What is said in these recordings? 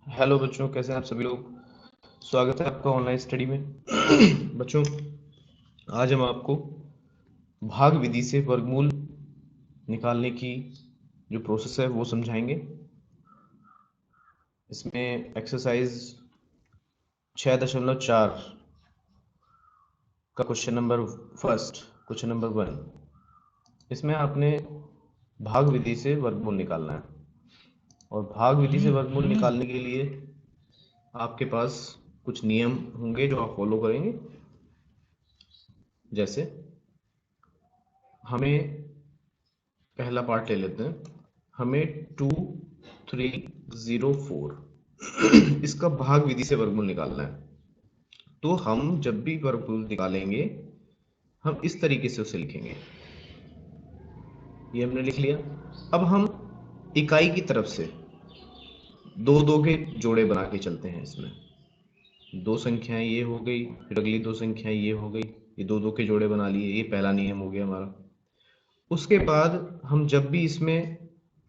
Hello बच्चों, कैसे हैं आप सभी लोग। स्वागत है आपका ऑनलाइन स्टडी में। बच्चों, आज हम आपको भाग विधि से वर्गमूल निकालने की जो प्रोसेस है वो समझाएंगे। इसमें एक्सरसाइज 6.4 का question number first, question number 1, इसमें आपने भाग विधि से वर्गमूल निकालना है। और भाग विधि से वर्गमूल निकालने के लिए आपके पास कुछ नियम होंगे जो आप फॉलो करेंगे। जैसे हमें पहला पार्ट ले लेते हैं। हमें 2304 इसका भाग विधि से वर्गमूल निकालना है। तो हम जब भी वर्गमूल निकालेंगे हम इस तरीके से उसे लिखेंगे। ये हमने लिख लिया। अब हम इकाई की तरफ से दो दो के जोड़े बना के चलते हैं। इसमें दो संख्याएं ये हो गई, फिर अगली दो संख्याएं ये हो गई, ये दो दो के जोड़े बना लिए। ये पहला नियम हो गया हमारा। उसके बाद हम जब भी इसमें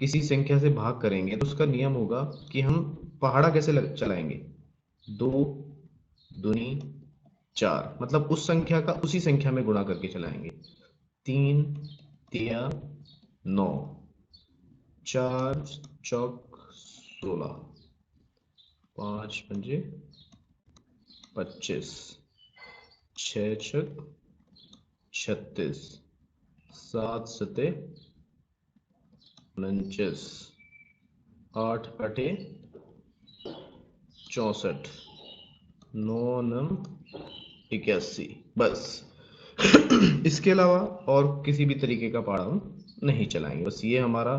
किसी संख्या से भाग करेंगे तो उसका नियम होगा कि हम पहाड़ा कैसे चलाएंगे। दो दूनी चार, मतलब उस संख्या का उसी संख्या में गुणा करके चलाएंगे। तीन तिया 9, चार चौक 16, पांच पंजे 25, छह छक 36, सात सते 49, आठ अठे 64, नौ नम 81। बस इसके अलावा और किसी भी तरीके का पहाड़ हम नहीं चलाएंगे। बस ये हमारा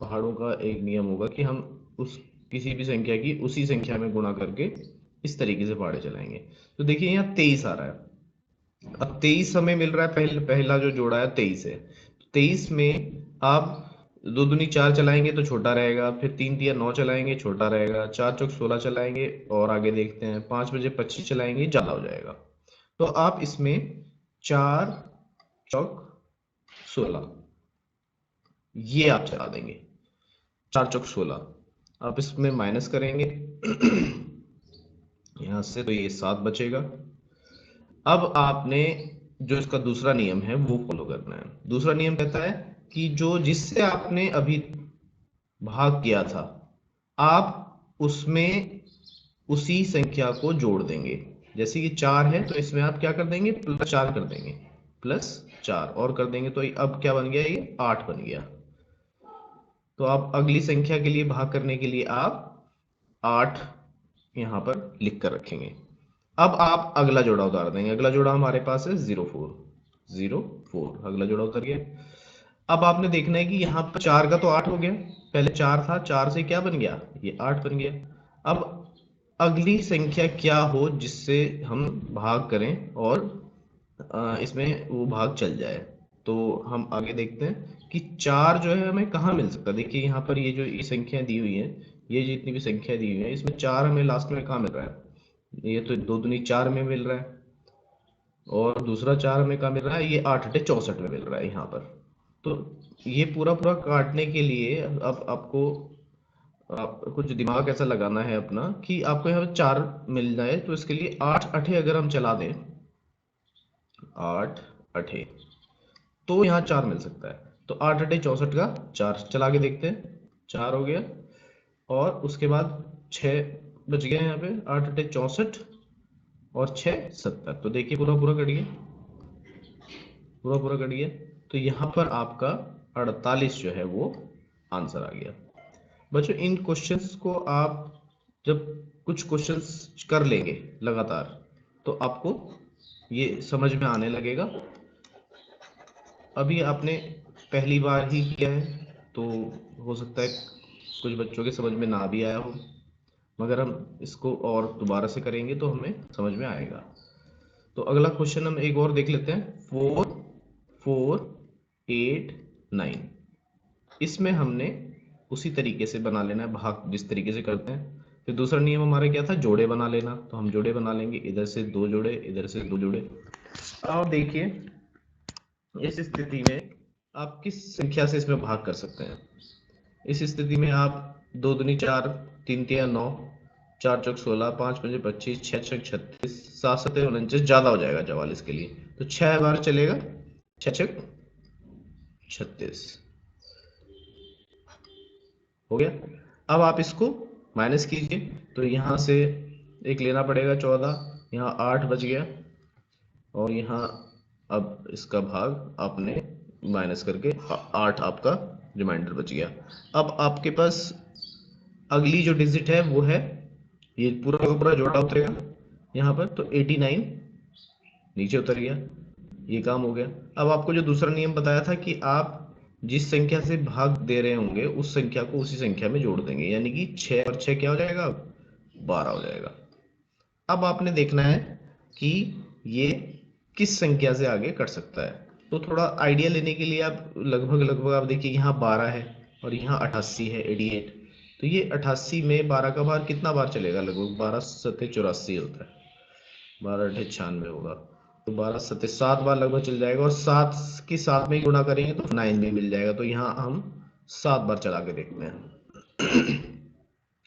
पहाड़ों का एक नियम होगा कि हम उस किसी भी संख्या की उसी संख्या में गुणा करके इस तरीके से पहाड़े चलाएंगे। तो देखिए यहाँ 23 आ रहा है। अब 23 हमें मिल रहा है, पहला जो जोड़ा है 23 है। 23 में आप दो दूनी चार चलाएंगे तो छोटा रहेगा, फिर तीन तिया 9 चलाएंगे छोटा रहेगा, चार चौक 16 चलाएंगे और आगे देखते हैं, पांच बजे 25 चलाएंगे ज्यादा हो जाएगा। तो आप इसमें चार चौक 16 ये आप चला देंगे। चार चौक 16 आप इसमें माइनस करेंगे यहां से, तो ये 7 बचेगा। अब आपने जो इसका दूसरा नियम है वो फॉलो करना है। दूसरा नियम कहता है कि जो जिससे आपने अभी भाग किया था आप उसमें उसी संख्या को जोड़ देंगे। जैसे कि 4 है तो इसमें आप क्या कर देंगे, +4 कर देंगे, +4 और कर देंगे तो अब क्या बन गया, ये 8 बन गया। तो आप अगली संख्या के लिए भाग करने के लिए आप 8 यहां पर लिख कर रखेंगे। अब आप अगला जोड़ा उतार देंगे। अगला जोड़ा हमारे पास है 04, 04 अगला जोड़ा उतर गया। अब आपने देखना है कि यहाँ पर 4 का तो 8 हो गया, पहले 4 था, 4 से क्या बन गया, ये 8 बन गया। अब अगली संख्या क्या हो जिससे हम भाग करें और इसमें वो भाग चल जाए। तो हम आगे देखते हैं कि 4 जो है हमें कहाँ मिल सकता है। देखिए यहाँ पर ये जो ये संख्या दी हुई है, ये जितनी भी संख्या दी हुई है इसमें 4 हमें लास्ट में कहाँ मिल रहा है, ये तो दो दूनी 4 में मिल रहा है और दूसरा 4 हमें कहाँ मिल रहा है, ये 8 अठे 64 में मिल रहा है यहाँ पर। तो ये पूरा पूरा काटने के लिए अब आपको कुछ दिमाग ऐसा लगाना है अपना कि आपको यहाँ पे 4 मिल जाए। तो इसके लिए 8 अठे अगर हम चला दें, 8 अठे, तो यहाँ 4 मिल सकता है। तो 8 अठे 64 का 4 चला के देखते हैं, 4 हो गया। और उसके बाद 6 बच गए यहाँ पे, 8 अठे 64 और 6 70। तो देखिए पूरा पूरा कट गया, पूरा पूरा कट गया। तो यहाँ पर आपका 48 जो है वो आंसर आ गया। बच्चों इन क्वेश्चंस को आप जब कुछ क्वेश्चंस कर लेंगे लगातार तो आपको ये समझ में आने लगेगा। अभी आपने पहली बार ही किया है तो हो सकता है कुछ बच्चों के समझ में ना भी आया हो, मगर हम इसको और दोबारा से करेंगे तो हमें समझ में आएगा। तो अगला क्वेश्चन हम एक और देख लेते हैं, 4 4 8 9। इसमें हमने उसी तरीके से बना लेना है भाग जिस तरीके से करते हैं। फिर दूसरा नियम हमारा क्या था, जोड़े बना लेना। तो हम जोड़े बना लेंगे, इधर से दो जोड़े, इधर से दो जोड़े। अब देखिए इस स्थिति में आप किस संख्या से इसमें भाग कर सकते हैं। इस स्थिति में आप दो दूनी चार, तीन तिया 9, 4 चौक 16, 5 पंजे 25, 6 छक 36, 7 सत्ते 49, ज्यादा हो जाएगा 44 के लिए, तो 6 बार चलेगा, 6 छक 36 हो गया। अब आप इसको माइनस कीजिए, तो यहाँ से एक लेना पड़ेगा 14, यहाँ 8 बच गया, और यहाँ अब इसका भाग आपने माइनस करके 8 आपका रिमाइंडर बच गया। अब आपके पास अगली जो डिजिट है वो है, ये पूरा का पूरा जोड़ा उतरेगा यहाँ पर, तो 89 नीचे उतर गया, ये काम हो गया। अब आपको जो दूसरा नियम बताया था कि आप जिस संख्या से भाग दे रहे होंगे उस संख्या को उसी संख्या में जोड़ देंगे, यानी कि 6 और 6 क्या हो जाएगा, 12 हो जाएगा। अब आपने देखना है कि ये किस संख्या से आगे कट सकता है। तो थोड़ा आइडिया लेने के लिए आप लगभग आप देखिए, यहाँ 12 है और यहाँ 88 है, 88। तो ये 88 में 12 का बार कितना बार चलेगा, लगभग 12 सत्ते 84 होता है, 12 अठे 96 होगा, तो 12 सत्ते 7 बार लगभग चल जाएगा, और 7 की 7 में गुणा करेंगे तो 9 में मिल जाएगा। तो यहाँ हम 7 बार चला के देखते हैं।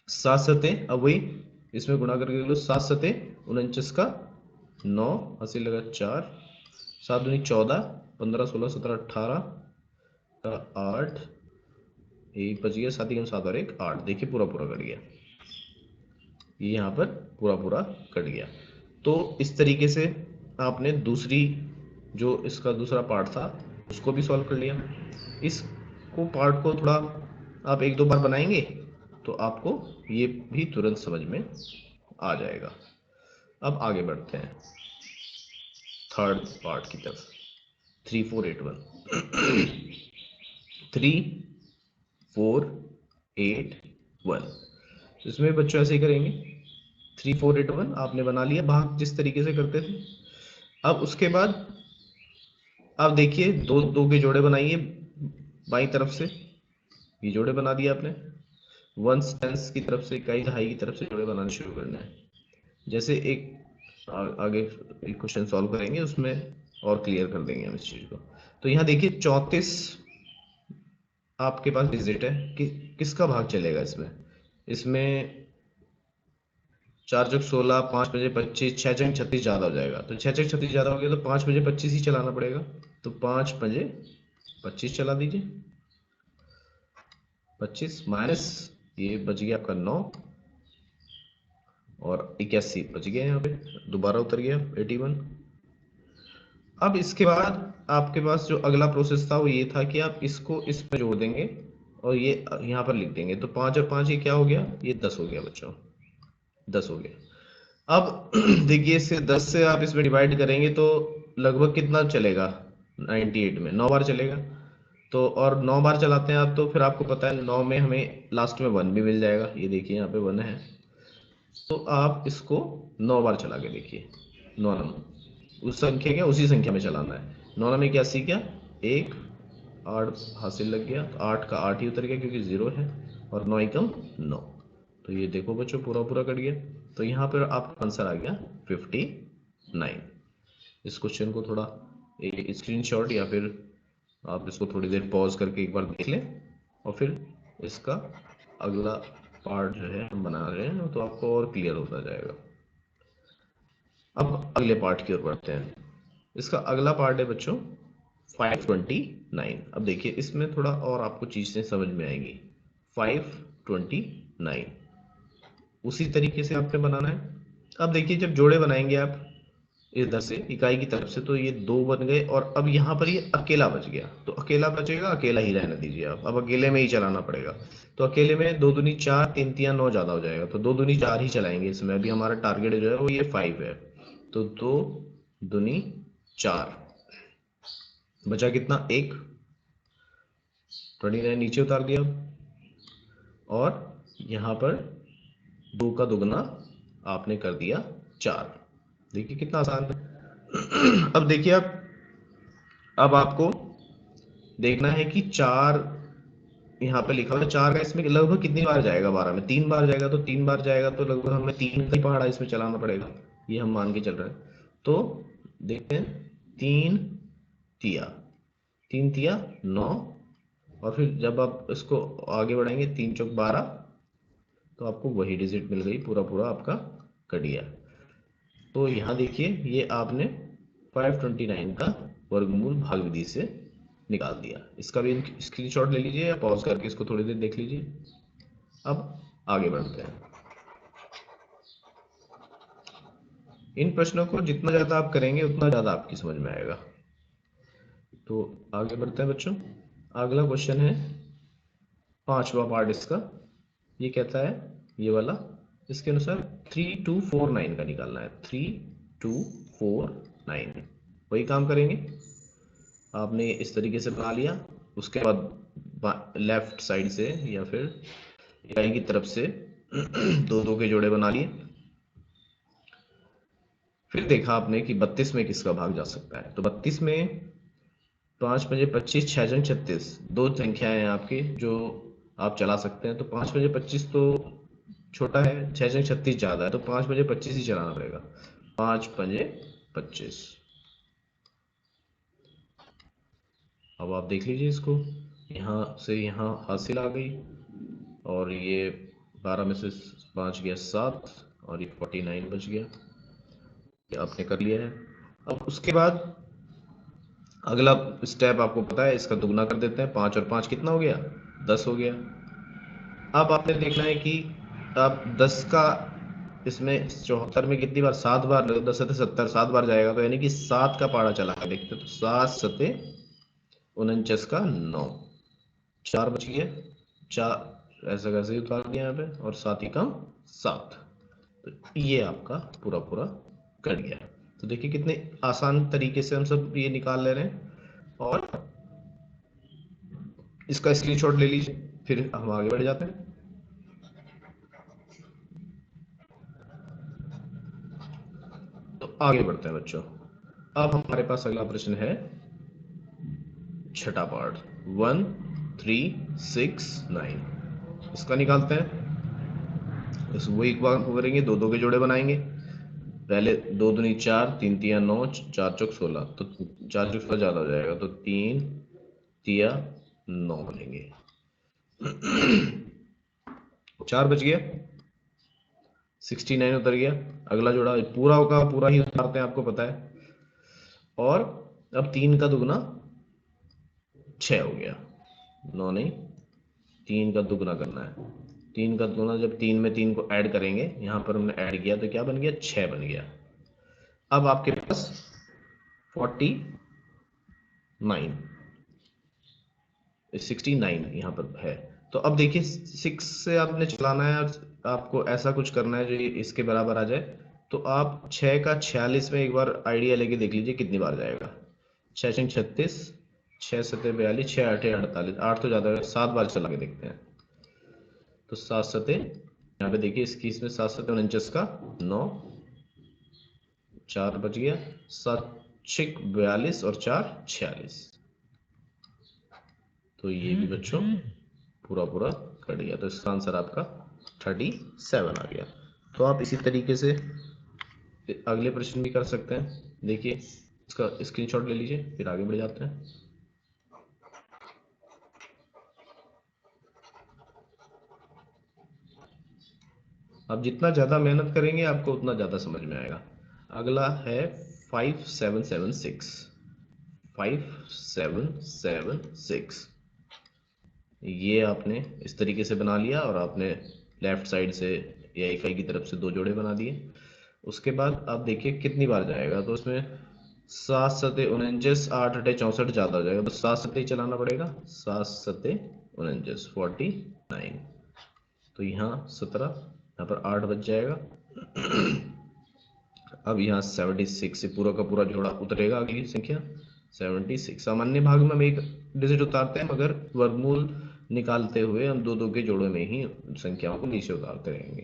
7 सत्ते, अब वही इसमें गुणा करके देख लो, 7 सत्ते 49 का 9, 80 लगा 4, 7 दूनी 14, 15 16 17 18 का 8, एक बच गया, 7 ही 7 और 1 8, देखिए पूरा पूरा कट गया, ये यहाँ पर पूरा पूरा कट गया। तो इस तरीके से आपने दूसरी जो इसका दूसरा पार्ट था उसको भी सॉल्व कर लिया। इसको पार्ट को थोड़ा आप एक दो बार बनाएंगे तो आपको ये भी तुरंत समझ में आ जाएगा। अब आगे बढ़ते हैं थर्ड पार्ट की तरफ, 3 4 8 1। 3 4 8 1, इसमें बच्चों ऐसे ही करेंगे, 3 4 8 1 आपने बना लिया भाग जिस तरीके से करते थे। अब उसके बाद अब देखिए दो दो के जोड़े बनाइए बाई तरफ से, ये जोड़े बना दिए आपने, वंस टेंस की तरफ से, इकाई दहाई की तरफ से जोड़े बनाना शुरू करना है। जैसे एक आगे एक क्वेश्चन सॉल्व करेंगे उसमें और क्लियर कर देंगे हम इस चीज को। तो यहाँ देखिए 34 आपके पास डिजिट है कि किसका भाग चलेगा इसमें, इसमें 4 चौक 16, 5 पंजे 25, 6 चंग 36 ज्यादा हो जाएगा, तो 6 चंग 36 ज्यादा हो गया तो 5 पंजे 25 ही चलाना पड़ेगा, तो 5 पंजे 25 चला दीजिए, 25 माइनस ये बच गया आपका 9 और 81 बच गया, यहाँ पे दोबारा उतर गया 81। अब इसके बाद आपके पास जो अगला प्रोसेस था वो ये था कि आप इसको इस पर जोड़ देंगे और ये यहाँ पर लिख देंगे, तो 5 और 5 ये क्या हो गया, ये 10 हो गया बच्चों, 10 हो गया। अब देखिए इससे 10 से आप इसमें डिवाइड करेंगे तो लगभग कितना चलेगा, 98 में 9 बार चलेगा, तो और 9 बार चलाते हैं आप तो फिर आपको पता है 9 में हमें लास्ट में 1 भी मिल जाएगा, ये देखिए यहाँ पे 1 है, तो आप इसको 9 बार चला के देखिए, 9 नंबर उस संख्या क्या उसी संख्या में चलाना है। 9 नंबर क्या सीखा, एक 8 हासिल लग गया, तो 8 का 8 ही उतर गया क्योंकि 0 है, और 9 एकम 9, तो ये देखो बच्चों पूरा पूरा कट गया। तो यहाँ पर आपका आंसर आ गया 59। इस क्वेश्चन को थोड़ा एक स्क्रीनशॉट या फिर आप इसको थोड़ी देर पॉज करके एक बार देख लें, और फिर इसका अगला पार्ट जो है हम बना रहे हैं तो आपको और क्लियर होता जाएगा। अब अगले पार्ट की ओर बढ़ते हैं। इसका अगला पार्ट है बच्चों 529। अब देखिए इसमें थोड़ा और आपको चीजें समझ में आएंगी। 529 उसी तरीके से आपने बनाना है। अब देखिए जब जोड़े बनाएंगे आप इधर से इकाई की तरफ से, तो ये 2 बन गए और अब यहाँ पर ये अकेला बच गया, तो अकेला बचेगा, अकेला ही रहने दीजिए आप, अब अकेले में ही चलाना पड़ेगा। तो अकेले में 2 दूनी 4, 3 तिया 9 ज्यादा हो जाएगा, तो 2 दूनी 4 ही चलाएंगे इसमें, अभी हमारा टारगेट जो है वो ये 5 है, तो 2 दूनी 4, बचा कितना 1, 29 नीचे उतार दिया, और यहाँ पर 2 का दुगना आपने कर दिया 4। देखिए कितना आसान है। अब देखिए अब आपको देखना है कि 4 यहाँ पे लिखा हुआ है, 4 का इसमें लगभग कितनी बार जाएगा, 12 में 3 बार जाएगा, तो 3 बार जाएगा तो लगभग हमें 3 का ही पहाड़ा इसमें चलाना पड़ेगा, ये हम मान के चल रहे हैं। तो देखते हैं 3 तिया 3 तिया 9, और फिर जब आप इसको आगे बढ़ाएंगे 3 चौक 12, तो आपको वही डिजिट मिल गई, पूरा पूरा आपका कट गया। तो यहाँ देखिए ये आपने 529 का वर्गमूल भाग विधि से निकाल दिया। इसका भी स्क्रीनशॉट ले लीजिए या पॉज करके इसको थोड़ी देर देख लीजिए। अब आगे बढ़ते हैं। इन प्रश्नों को जितना ज्यादा आप करेंगे उतना ज्यादा आपकी समझ में आएगा। तो आगे बढ़ते हैं बच्चों। अगला क्वेश्चन है 5वां पार्ट इसका। ये कहता है ये वाला, इसके अनुसार 3249 का निकालना है। 3249 वही काम करेंगे। आपने इस तरीके से बना लिया, उसके बाद लेफ्ट साइड से या फिर इकाई की तरफ से दो दो के जोड़े बना लिए। फिर देखा आपने कि 32 में किसका भाग जा सकता है। तो 32 में 5 बजे 25, 6 जन 36, दो संख्याएं हैं आपकी जो आप चला सकते हैं। तो 5 बजे 25 तो छोटा है, 6 जन 36 ज्यादा है, तो 5 बजे 25 ही चलाना पड़ेगा। 5 बजे 25। अब आप देख लीजिए इसको, यहाँ से यहाँ हासिल आ गई और ये 12 में से 5 गया 7 और ये 49 बच गया। ये आपने कर लिया है। अब उसके बाद अगला स्टेप आपको पता है, इसका दुगना कर देते हैं। 5 और 5 कितना हो गया? 10 हो गया। अब आपने देखना है कि आप 10 का इसमें 74 में कितनी बार? 7 बार। 10 सते 70, 7 बार जाएगा, तो यानी कि 7 का पारा चला के देखते हैं। तो 7 सते 49 का 9, 4 बच गया। 4 ऐसा कैसे उतार दिया यहाँ पे, और 7 ही कम 7। तो ये आपका पूरा पूरा कट गया। तो देखिए कितने आसान तरीके से हम सब ये निकाल ले रहे हैं। और इसका स्क्रीनशॉट ले लीजिए, फिर हम आगे बढ़ जाते हैं। तो आगे बढ़ते हैं बच्चों। अब हमारे पास अगला प्रश्न है छठा पार्ट 1369। इसका निकालते हैं। इस वही करेंगे, दो दो के जोड़े बनाएंगे। पहले 2 दूनी 4, 3 तिया 9, 4 चौक 16। तो 4 चौक 16 ज्यादा हो जाएगा, तो 3 तिया 9 बनेंगे। 4 बच गया, 69 उतर गया। अगला जोड़ा पूरा होगा, पूरा ही उतारते हैं, आपको पता है। और अब 3 का दुगना 6 हो गया। 9 नहीं, 3 का दुगना करना है। 3 का दुगना, जब 3 में 3 को ऐड करेंगे, यहां पर हमने ऐड किया तो क्या बन गया? 6 बन गया। अब आपके पास 49, 69 यहाँ पर है। तो अब देखिए 6 से आपने चलाना है, आपको ऐसा कुछ करना है जो इसके बराबर आ जाए। तो आप 6 का 46 में एक बार आइडिया लेके देख लीजिए कितनी बार जाएगा। 6 छंग 36, 6 सते 42, 6 आठे 48, 8 तो ज्यादा है, 7 बार चला के देखते हैं। तो 7 सते, यहाँ पे देखिए इसकी, इसमें 7 सते 49 का 9, 4 बच गया। 7 छिक 42 और 4 46। तो ये भी बच्चों पूरा पूरा कट गया। तो इसका आंसर आपका 37 आ गया। तो आप इसी तरीके से अगले प्रश्न भी कर सकते हैं। देखिए इसका स्क्रीनशॉट ले लीजिए, फिर आगे बढ़ जाते हैं। आप जितना ज्यादा मेहनत करेंगे आपको उतना ज्यादा समझ में आएगा। अगला है 5776। 5776 ये आपने इस तरीके से बना लिया और आपने लेफ्ट साइड से या इकाई की तरफ से दो जोड़े बना दिए। उसके बाद आप देखिए कितनी बार जाएगा। तो उसमें 7 सते 49, 8 अठे 64 ज्यादा हो जाएगा, तो 7 सते ही चलाना पड़ेगा। 7 सते 49, 49। तो यहाँ 17, यहाँ पर 8 बच जाएगा। अब यहाँ 76 से पूरा का पूरा जोड़ा उतरेगा, अगली संख्या 76। सामान्य भाग में हम एक डिजिट उतारते हैं, मगर वर्गमूल निकालते हुए हम दो दो के जोड़ों में ही संख्याओं को नीचे उतारते रहेंगे।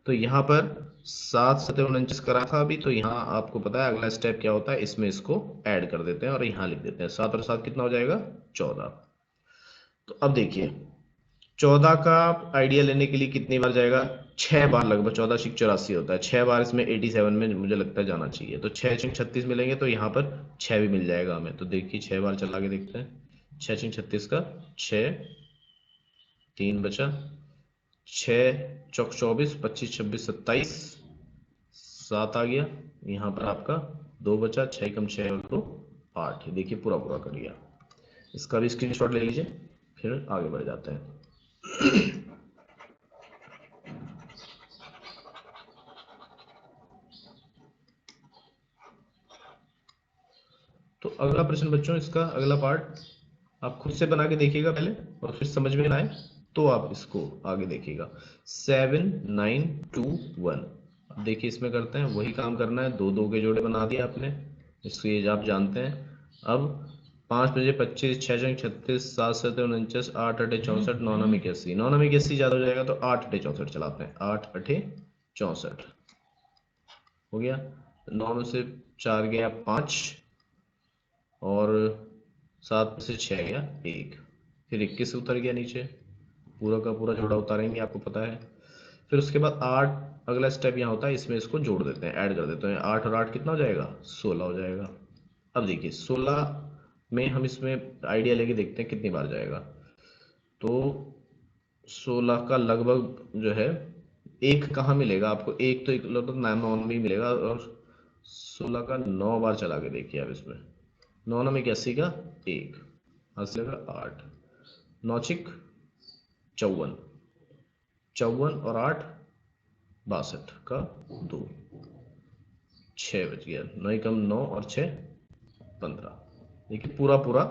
तो यहाँ पर 7 सते 49 करा था अभी, तो यहाँ आपको पता है अगला स्टेप क्या होता है, इसमें इसको ऐड कर देते हैं और यहाँ लिख देते हैं। 7 और 7 कितना हो जाएगा? 14। तो अब देखिए 14 का आइडिया लेने के लिए कितनी बार जाएगा? 6 बार लगभग। 14 छिक 84 होता है, 6 बार इसमें 87 में मुझे लगता है जाना चाहिए। तो 6 छिक 36 मिलेंगे, तो यहाँ पर 6 भी मिल जाएगा हमें। तो देखिए 6 बार चला के देखते हैं। 6 छिक 36 का 6, 3 बचा, 6 चौक 24, 25 26 27, 7 आ गया। यहाँ पर आपका 2 बचा, 6 कम 6 और 2 8। देखिए पूरा पूरा कर लिया। इसका भी स्क्रीनशॉट ले लीजिए, फिर आगे बढ़ जाते हैं। तो अगला प्रश्न बच्चों, इसका अगला पार्ट आप खुद से बना के देखिएगा पहले, और फिर समझ में ना आए तो आप इसको आगे देखिएगा। 7 9 2 1। अब देखिए इसमें करते हैं वही काम करना है, दो दो के जोड़े बना दिए आपने, इसको ये आप जानते हैं। अब 5 बजे 25, 6 जंग 36, 7 7 49, 8 8 64, 9 9 81। 9 9 81 ज्यादा हो जाएगा तो 8 8 64 चलाते हैं। 8 8 64 हो गया। 9 में से 4 गया 5, और 7 में से 6 गया 1, फिर 21 उतर गया नीचे, पूरा का पूरा जोड़ा उतारेंगे आपको पता है। फिर उसके बाद 8, अगला स्टेप यहाँ होता है, इसमें इसको जोड़ देते हैं, ऐड कर देते हैं। 8 और 8 कितना हो जाएगा? 16 हो जाएगा। अब देखिए 16 में हम इसमें आइडिया लेके देखते हैं कितनी बार जाएगा। तो 16 का लगभग जो है एक कहाँ मिलेगा आपको? एक तो एक लगभग 9 में ही मिलेगा, और 16 का 9 बार चला के देखिए आप इसमें। 9 9 में 81 का 1, हाथ लगा 8, 9 6 54, 54 और 8 62 का 2, 6 बच गया। 9 कम 9 और 6 15। देखिए पूरा पूरा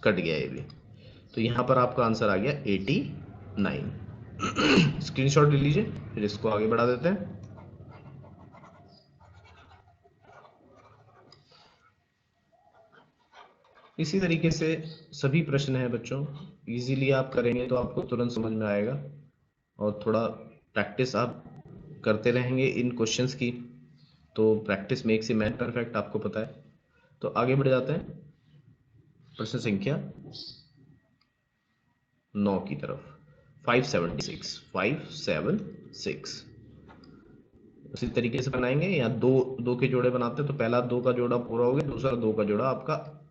कट गया ये भी। तो यहाँ पर आपका आंसर आ गया 89। स्क्रीनशॉट ले लीजिए, फिर इसको आगे बढ़ा देते हैं। इसी तरीके से सभी प्रश्न हैं बच्चों, इजीली आप करेंगे तो आपको तुरंत समझ में आएगा, और थोड़ा प्रैक्टिस आप करते रहेंगे इन क्वेश्चंस की, तो practice makes a man perfect, आपको पता है। तो आगे बढ़ जाते हैं प्रश्न संख्या 9 की तरफ। 576 उसी तरीके से बनाएंगे। या दो दो के जोड़े बनाते हैं, तो पहला 2 का जोड़ा पूरा हो गया, दूसरा 2 का जोड़ा आपका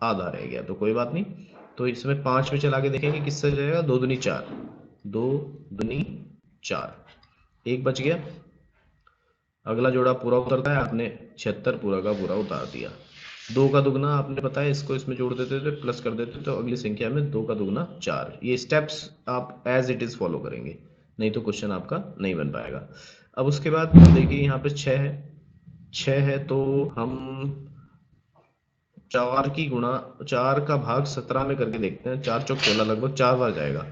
आधा रह गया, तो कोई बात नहीं। तो इसमें 5 में चला के देखेंगे किससे जाएगा। 2 दूनी 4, 2 दूनी 4, 1 बच गया। अगला जोड़ा पूरा उतरता है, आपने 76 पूरा का पूरा उतार दिया। 2 का दुगना आपने बताया, इसको इसमें जोड़ देते थे, प्लस कर देते, तो अगली संख्या में 2 का दुगना 4। ये स्टेप्स आप एज इट इज फॉलो करेंगे, नहीं तो क्वेश्चन आपका नहीं बन पाएगा। अब उसके बाद देखिए यहाँ पे 6 है, 6 है तो हम 4 की गुणा, 4 का भाग 17 में करके देखते हैं। 4 चौक 16 लगभग 4 बार जाएगा,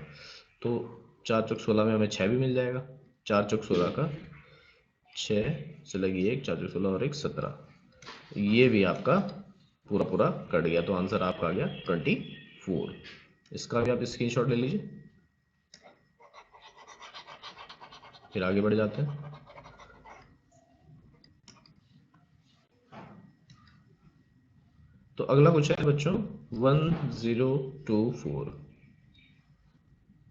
तो 4 चौक 16 में हमें 6 भी मिल जाएगा। 4 चौक 16 का 6 से लगी 1, 4 चौक 16 और 1 17। ये भी आपका पूरा पूरा कट गया, तो आंसर आपका आ गया 24। इसका भी आप स्क्रीनशॉट ले लीजिए, फिर आगे बढ़ जाते हैं। तो अगला क्वेश्चन है बच्चों 1024,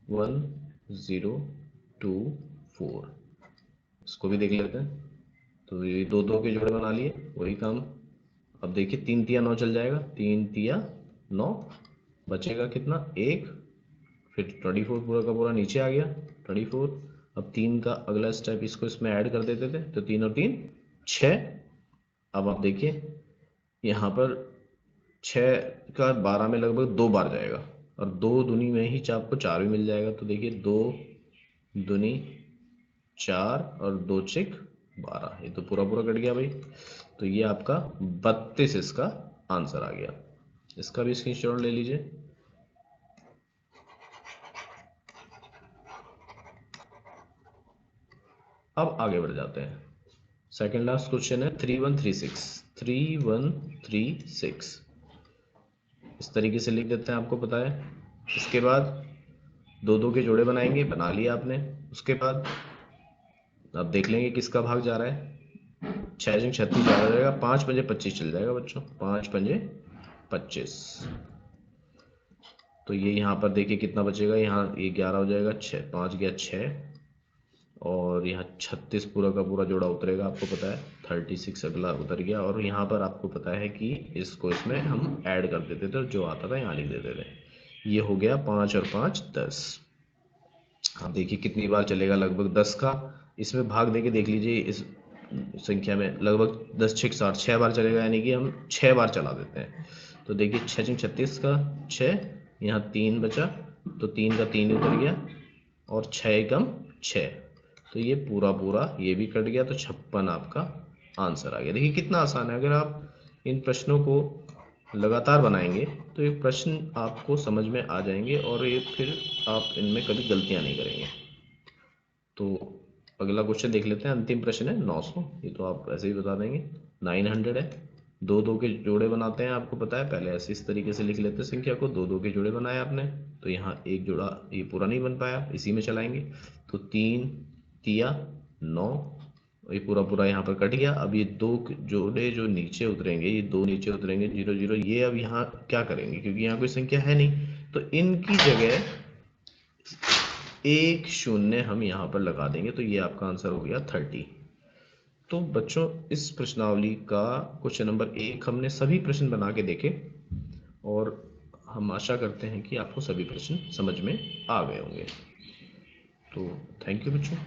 1024, इसको भी देख लेते हैं। तो ये दो दो के जोड़े बना लिए, वही काम। अब देखिए 3 तिया 9 चल जाएगा, 3 तिया 9, बचेगा कितना? 1, फिर 24 पूरा का पूरा नीचे आ गया 24। अब 3 का अगला स्टेप, इसको इसमें ऐड कर देते थे, तो 3 और 3 6। अब आप देखिए यहाँ पर 6 का 12 में लगभग 2 बार जाएगा, और 2 दूनी में ही आपको 4 भी मिल जाएगा। तो देखिए 2 दूनी 4 और 2 6 12, ये तो पूरा पूरा कट गया भाई। तो ये आपका 32 इसका आंसर आ गया। इसका भी स्क्रीनशॉट ले लीजिए। अब आगे बढ़ जाते हैं। सेकंड लास्ट क्वेश्चन है 3136, 3136 इस तरीके से लिख देते हैं, आपको पता है। इसके बाद दो दो के जोड़े बनाएंगे, बना लिया आपने। उसके बाद अब देख लेंगे किसका भाग जा रहा है। 6 जंग 36 जा जाएगा, 5 पंजे 25 चल जाएगा बच्चों, 5 पंजे 25। तो ये यहाँ पर देखिए कितना बचेगा, यहाँ ये 11 हो जाएगा, 6 5 गया 6, और यहाँ 36 पूरा का पूरा जोड़ा उतरेगा, आपको पता है। 36 अगला उतर गया, और यहाँ पर आपको पता है कि इसको इसमें हम ऐड कर देते थे, जो आता था यहाँ लिख देते थे। ये हो गया 5 और 5 10। हाँ देखिए कितनी बार चलेगा, लगभग 10 का। इसमें भाग देके देख लीजिए, इस संख्या में लगभग 10 6 60 6 बार चलेगा, यानी कि हम 6 बार चला देते हैं। तो देखिए 6 6 36 का 6, यहाँ 3 बचा, तो 3 का 3 उतर गया, और 6 एकम 6, तो ये पूरा पूरा ये भी कट गया, तो 56 आपका आंसर आ गया। देखिए कितना आसान है। अगर आप इन प्रश्नों को लगातार बनाएंगे तो ये प्रश्न आपको समझ में आ जाएंगे, और ये फिर आप इनमें कभी गलतियां नहीं करेंगे। तो अगला क्वेश्चन देख लेते हैं। अंतिम प्रश्न है 900, ये तो आप ऐसे ही बता देंगे। 900 है, दो दो के जोड़े बनाते हैं, आपको पता है। पहले ऐसे इस तरीके से लिख लेते हैं संख्या को, दो दो के जोड़े बनाए आपने, तो यहाँ एक जोड़ा ये पूरा नहीं बन पाया, इसी में चलाएंगे। तो 3 तिया 9, ये पूरा पूरा यहाँ पर कट गया। अब ये दो जोड़े जो नीचे उतरेंगे, ये दो नीचे उतरेंगे 0 0, ये अब यहाँ क्या करेंगे, क्योंकि यहाँ कोई संख्या है नहीं, तो इनकी जगह 1 0 हम यहाँ पर लगा देंगे, तो ये आपका आंसर हो गया 30। तो बच्चों इस प्रश्नावली का क्वेश्चन नंबर 1 हमने सभी प्रश्न बना के देखे, और हम आशा करते हैं कि आपको सभी प्रश्न समझ में आ गए होंगे। तो थैंक यू बच्चों।